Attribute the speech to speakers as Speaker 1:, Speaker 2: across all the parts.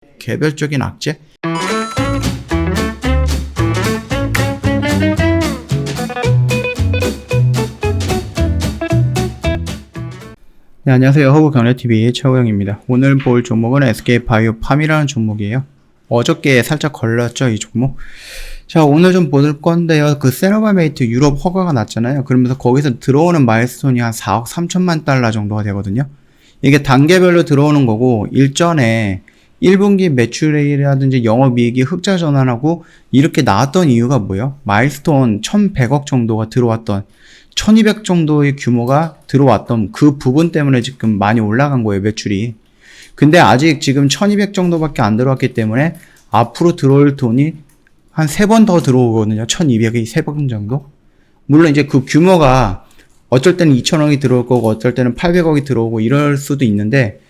Speaker 1: 개별적인 악재? 네, 안녕하세요. 허브경제TV의 최호영입니다. 오늘 볼 종목은 SK바이오팜이라는 종목이에요. 어저께 살짝 걸렸죠, 이 종목. 자, 오늘 좀 볼 건데요. 그 세노바메이트 유럽 허가가 났잖아요. 그러면서 거기서 들어오는 마일스톤이 한 4억 3천만 달러 정도가 되거든요. 이게 단계별로 들어오는 거고, 일전에 1분기 매출이라든지 영업이익이 흑자 전환하고 이렇게 나왔던 이유가 뭐예요? 마일스톤 1100억 정도가 들어왔던 1200 정도의 규모가 들어왔던 그 부분 때문에 지금 많이 올라간 거예요, 매출이. 근데 아직 지금 1200 정도밖에 안 들어왔기 때문에 앞으로 들어올 돈이 한 3번 더 들어오거든요. 1200이 3번 정도. 물론 이제 그 규모가 어쩔 때는 2000억이 들어올 거고 어쩔 때는 800억이 들어오고 이럴 수도 있는데,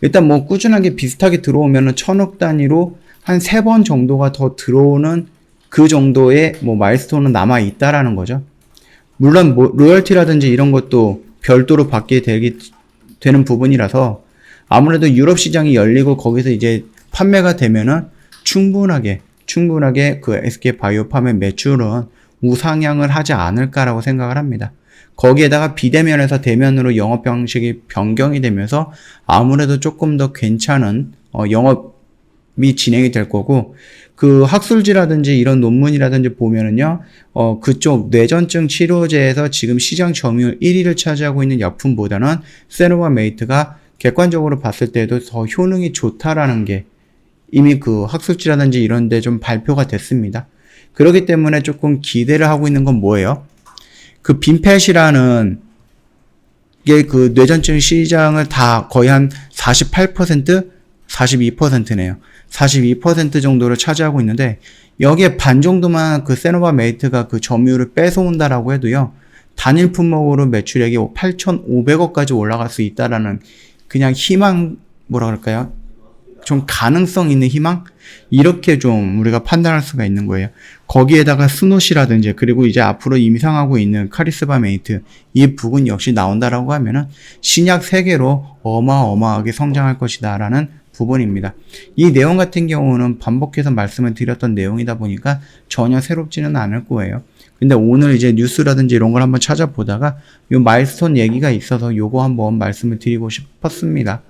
Speaker 1: 일단 뭐 꾸준하게 비슷하게 들어오면은 1000억 단위로 한 3번 정도가 더 들어오는 그 정도의 뭐 마일스톤은 남아 있다라는 거죠. 물론 뭐 로열티라든지 이런 것도 별도로 받게 되는 부분이라서 아무래도 유럽 시장이 열리고 거기서 이제 판매가 되면은 충분하게 그 SK바이오팜의 매출은 우상향을 하지 않을까라고 생각을 합니다. 거기에다가 비대면에서 대면으로 영업 방식이 변경이 되면서 아무래도 조금 더 괜찮은 영업이 진행이 될 거고, 그 학술지라든지 이런 논문이라든지 보면은요, 그쪽 뇌전증 치료제에서 지금 시장 점유율 1위를 차지하고 있는 약품보다는 세노바메이트가 객관적으로 봤을 때도 더 효능이 좋다라는 게 이미 그 학술지라든지 이런 데 좀 발표가 됐습니다. 그렇기 때문에 조금 기대를 하고 있는 건 뭐예요? 그 빈펫이라는 게 그 뇌전증 시장을 다 거의 한 48%, 42%네요. 42% 정도를 차지하고 있는데, 여기에 반 정도만 그 세노바메이트가 그 점유율을 뺏어온다라고 해도요, 단일 품목으로 매출액이 8,500억까지 올라갈 수 있다라는 그냥 희망, 뭐라 그럴까요? 좀 가능성 있는 희망? 이렇게 좀 우리가 판단할 수가 있는 거예요. 거기에다가 스노시라든지 그리고 이제 앞으로 임상하고 있는 카리스바메이트, 이 부분 역시 나온다라고 하면은 신약 세계로 어마어마하게 성장할 것이다 라는 부분입니다. 이 내용 같은 경우는 반복해서 말씀을 드렸던 내용이다 보니까 전혀 새롭지는 않을 거예요. 근데 오늘 이제 뉴스라든지 이런 걸 한번 찾아보다가 요 마일스톤 얘기가 있어서 요거 한번 말씀을 드리고 싶었습니다.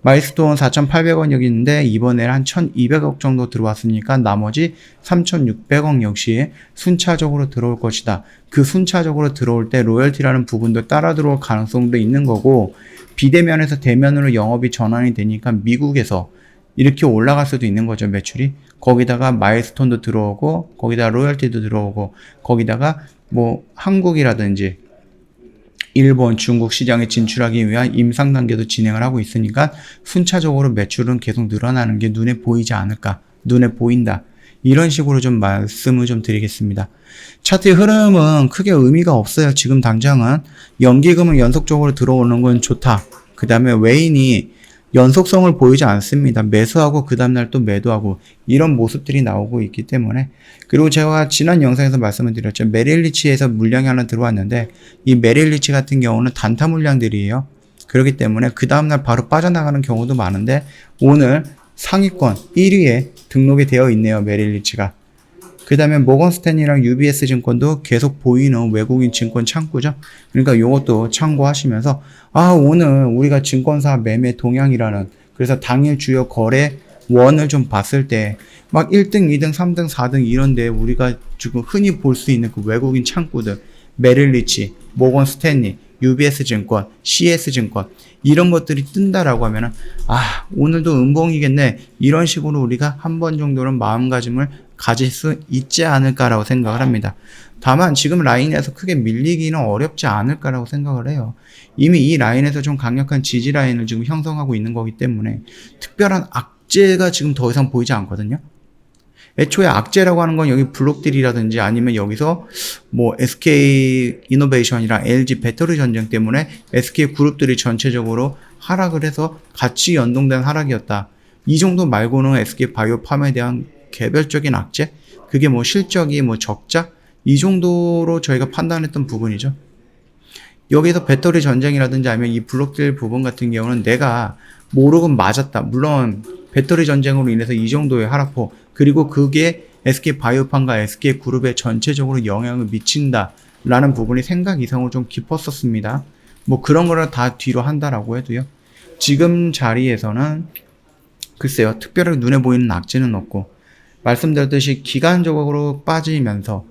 Speaker 1: 마일스톤 4,800원 여기 있는데 이번에 한 1,200억 정도 들어왔으니까 나머지 3,600억 역시 순차적으로 들어올 것이다. 그 순차적으로 들어올 때 로열티라는 부분도 따라 들어올 가능성도 있는 거고, 비대면에서 대면으로 영업이 전환이 되니까 미국에서 이렇게 올라갈 수도 있는 거죠, 매출이. 거기다가 마일스톤도 들어오고 거기다가 로열티도 들어오고 거기다가 뭐 한국이라든지 일본, 중국 시장에 진출하기 위한 임상 단계도 진행을 하고 있으니까 순차적으로 매출은 계속 늘어나는 게 눈에 보이지 않을까, 눈에 보인다, 이런 식으로 좀 말씀을 좀 드리겠습니다. 차트의 흐름은 크게 의미가 없어요. 지금 당장은 연기금은 연속적으로 들어오는 건 좋다. 그 다음에 외인이 연속성을 보이지 않습니다. 매수하고 그 다음날 또 매도하고 이런 모습들이 나오고 있기 때문에. 그리고 제가 지난 영상에서 말씀을 드렸죠. 메릴리치에서 물량이 하나 들어왔는데 이 메릴리치 같은 경우는 단타 물량들이에요. 그렇기 때문에 그 다음날 바로 빠져나가는 경우도 많은데 오늘 상위권 1위에 등록이 되어 있네요, 메릴리치가. 그 다음에 모건스탠리랑 UBS 증권도 계속 보이는 외국인 증권 창구죠. 그러니까 요것도 참고하시면서, 오늘 우리가 증권사 매매 동향이라는, 그래서 당일 주요 거래 원을 좀 봤을 때 막 1등, 2등, 3등, 4등 이런데 우리가 지금 흔히 볼 수 있는 그 외국인 창구들, 메릴리치, 모건스탠리, UBS 증권, CS 증권 이런 것들이 뜬다라고 하면은 오늘도 음봉이겠네, 이런 식으로 우리가 한 번 정도는 마음가짐을 가질 수 있지 않을까라고 생각을 합니다. 다만 지금 라인에서 크게 밀리기는 어렵지 않을까라고 생각을 해요. 이미 이 라인에서 좀 강력한 지지 라인을 지금 형성하고 있는 거기 때문에 특별한 악재가 지금 더 이상 보이지 않거든요. 애초에 악재라고 하는 건 여기 블록들이라든지 아니면 여기서 뭐 SK 이노베이션이랑 LG 배터리 전쟁 때문에 SK 그룹들이 전체적으로 하락을 해서 같이 연동된 하락이었다. 이 정도 말고는 SK 바이오팜에 대한 개별적인 악재? 그게 뭐 실적이 뭐 적자? 이 정도로 저희가 판단했던 부분이죠. 여기서 배터리 전쟁이라든지 아니면 이 블록딜 부분 같은 경우는 내가 모르고 맞았다. 물론 배터리 전쟁으로 인해서 이 정도의 하락폭, 그리고 그게 SK바이오팜과 SK그룹에 전체적으로 영향을 미친다라는 부분이 생각 이상으로 좀 깊었었습니다. 뭐 그런 거를 다 뒤로 한다라고 해도요. 지금 자리에서는 글쎄요, 특별하게 눈에 보이는 악재는 없고, 말씀드렸듯이 기간적으로 빠지면서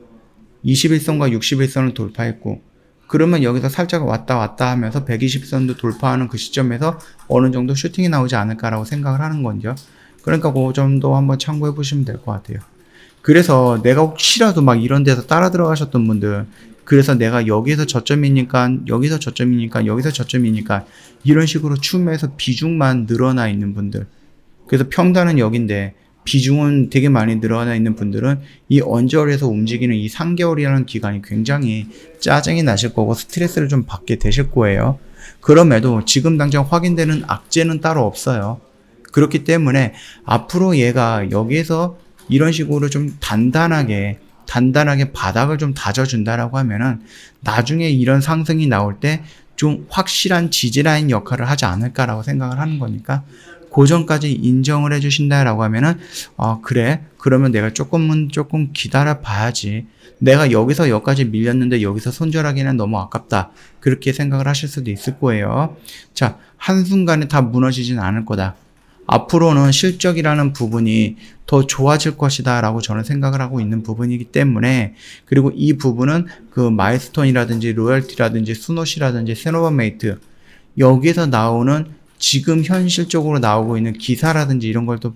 Speaker 1: 21선과 61선을 돌파했고, 그러면 여기서 살짝 왔다 하면서 120선도 돌파하는 그 시점에서 어느 정도 슈팅이 나오지 않을까라고 생각을 하는 건죠. 그러니까 그 점도 한번 참고해 보시면 될 것 같아요. 그래서 내가 혹시라도 막 이런 데서 따라 들어가셨던 분들, 그래서 내가 여기서 저점이니까 여기서 저점이니까 여기서 저점이니까 이런 식으로 추매해서 비중만 늘어나 있는 분들, 그래서 평단은 여긴데 비중은 되게 많이 늘어나 있는 분들은 이 언저리에서 움직이는 이 3개월이라는 기간이 굉장히 짜증이 나실 거고 스트레스를 좀 받게 되실 거예요. 그럼에도 지금 당장 확인되는 악재는 따로 없어요. 그렇기 때문에 앞으로 얘가 여기에서 이런 식으로 좀 단단하게 바닥을 좀 다져준다라고 하면은 나중에 이런 상승이 나올 때 좀 확실한 지지라인 역할을 하지 않을까라고 생각을 하는 거니까, 그 전까지 인정을 해주신다라고 하면은, 그래, 그러면 내가 조금 기다려 봐야지. 내가 여기서 여기까지 밀렸는데 여기서 손절하기는 너무 아깝다. 그렇게 생각을 하실 수도 있을 거예요. 자, 한순간에 다 무너지진 않을 거다. 앞으로는 실적이라는 부분이 더 좋아질 것이다 라고 저는 생각을 하고 있는 부분이기 때문에, 그리고 이 부분은 그 마일스톤이라든지 로열티라든지 스노시라든지 세노바메이트, 여기에서 나오는 지금 현실적으로 나오고 있는 기사라든지 이런 걸 또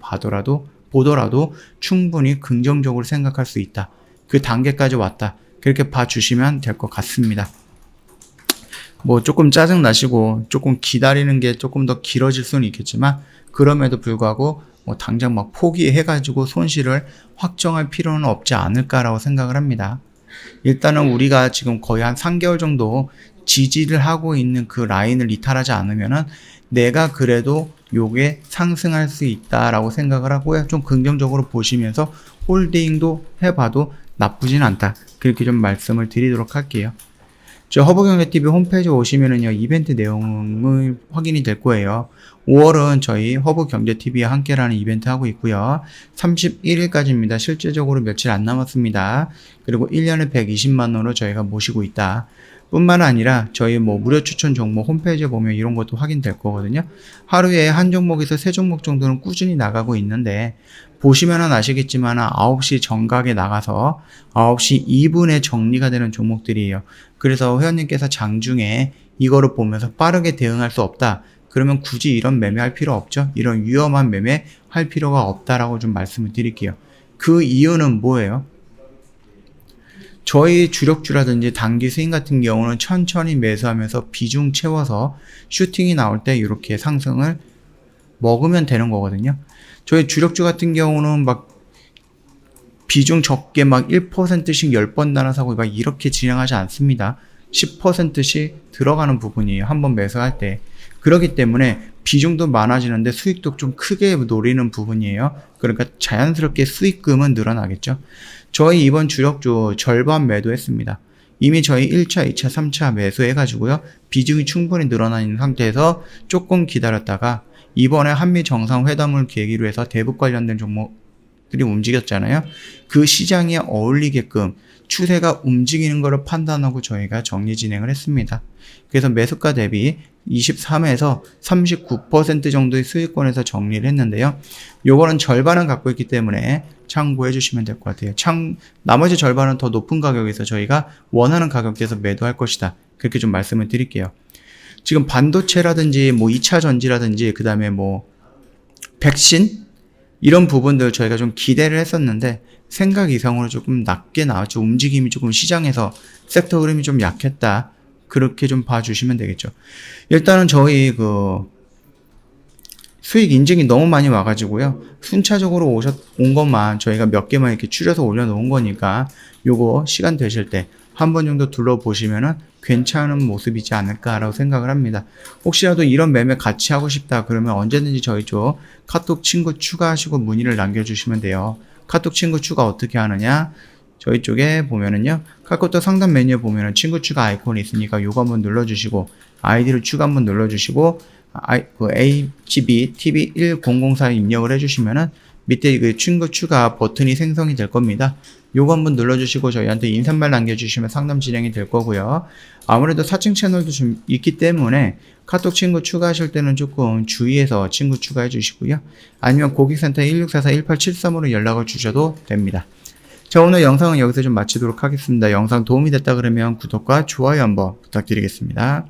Speaker 1: 보더라도 충분히 긍정적으로 생각할 수 있다. 그 단계까지 왔다. 그렇게 봐주시면 될 것 같습니다. 뭐 조금 짜증 나시고 조금 기다리는 게 조금 더 길어질 수는 있겠지만, 그럼에도 불구하고 뭐 당장 막 포기해가지고 손실을 확정할 필요는 없지 않을까라고 생각을 합니다. 일단은 우리가 지금 거의 한 3개월 정도 지지를 하고 있는 그 라인을 이탈하지 않으면은 내가 그래도 요게 상승할 수 있다라고 생각을 하고요. 좀 긍정적으로 보시면서 홀딩도 해봐도 나쁘진 않다. 그렇게 좀 말씀을 드리도록 할게요. 저 허브경제TV 홈페이지에 오시면은요, 이벤트 내용을 확인이 될 거예요. 5월은 저희 허브경제TV와 함께라는 이벤트 하고 있고요. 31일까지입니다. 실제적으로 며칠 안 남았습니다. 그리고 1년에 120만원으로 저희가 모시고 있다. 뿐만 아니라 저희 뭐 무료 추천 종목 홈페이지에 보면 이런 것도 확인될 거거든요. 하루에 한 종목에서 3종목 정도는 꾸준히 나가고 있는데, 보시면은 아시겠지만 9시 정각에 나가서 9시 2분에 정리가 되는 종목들이에요. 그래서 회원님께서 장중에 이거를 보면서 빠르게 대응할 수 없다. 그러면 굳이 이런 매매할 필요 없죠. 이런 위험한 매매 할 필요가 없다라고 좀 말씀을 드릴게요. 그 이유는 뭐예요? 저희 주력주라든지 단기 스윙 같은 경우는 천천히 매수하면서 비중 채워서 슈팅이 나올 때 이렇게 상승을 먹으면 되는 거거든요. 저희 주력주 같은 경우는 막 비중 적게 막 1%씩 10번 나눠사고 막 이렇게 진행하지 않습니다. 10%씩 들어가는 부분이에요. 한번 매수할 때. 그렇기 때문에 비중도 많아지는데 수익도 좀 크게 노리는 부분이에요. 그러니까 자연스럽게 수익금은 늘어나겠죠. 저희 이번 주력주 절반 매도했습니다. 이미 저희 1차, 2차, 3차 매수해가지고요. 비중이 충분히 늘어나 있는 상태에서 조금 기다렸다가 이번에 한미 정상회담을 계기로 해서 대북 관련된 종목들이 움직였잖아요. 그 시장에 어울리게끔 추세가 움직이는 것을 판단하고 저희가 정리 진행을 했습니다. 그래서 매수가 대비 23에서 39% 정도의 수익권에서 정리를 했는데요. 요거는 절반은 갖고 있기 때문에 참고해 주시면 될 것 같아요. 나머지 절반은 더 높은 가격에서 저희가 원하는 가격대에서 매도할 것이다. 그렇게 좀 말씀을 드릴게요. 지금 반도체라든지 뭐 2차 전지라든지 그 다음에 뭐 백신 이런 부분들 저희가 좀 기대를 했었는데 생각 이상으로 조금 낮게 나왔죠. 움직임이 조금 시장에서 섹터 흐름이 좀 약했다. 그렇게 좀 봐주시면 되겠죠. 일단은 저희 수익 인증이 너무 많이 와가지고요. 순차적으로 온 것만 저희가 몇 개만 이렇게 추려서 올려놓은 거니까 요거 시간 되실 때 한 번 정도 둘러보시면은 괜찮은 모습이지 않을까라고 생각을 합니다. 혹시라도 이런 매매 같이 하고 싶다 그러면 언제든지 저희 쪽 카톡 친구 추가하시고 문의를 남겨주시면 돼요. 카톡 친구 추가 어떻게 하느냐? 저희 쪽에 보면은요, 카카오톡 상단 메뉴에 보면은 친구 추가 아이콘이 있으니까 요거 한번 눌러주시고, 아이디를 추가 한번 눌러주시고, HB TV1004 입력을 해주시면은 밑에 그 친구 추가 버튼이 생성이 될 겁니다. 요거 한번 눌러주시고 저희한테 인사말 남겨주시면 상담 진행이 될 거고요. 아무래도 사칭 채널도 좀 있기 때문에 카톡 친구 추가하실 때는 조금 주의해서 친구 추가해 주시고요. 아니면 고객센터 1644-1873으로 연락을 주셔도 됩니다. 자, 오늘 영상은 여기서 좀 마치도록 하겠습니다. 영상 도움이 됐다 그러면 구독과 좋아요 한번 부탁드리겠습니다.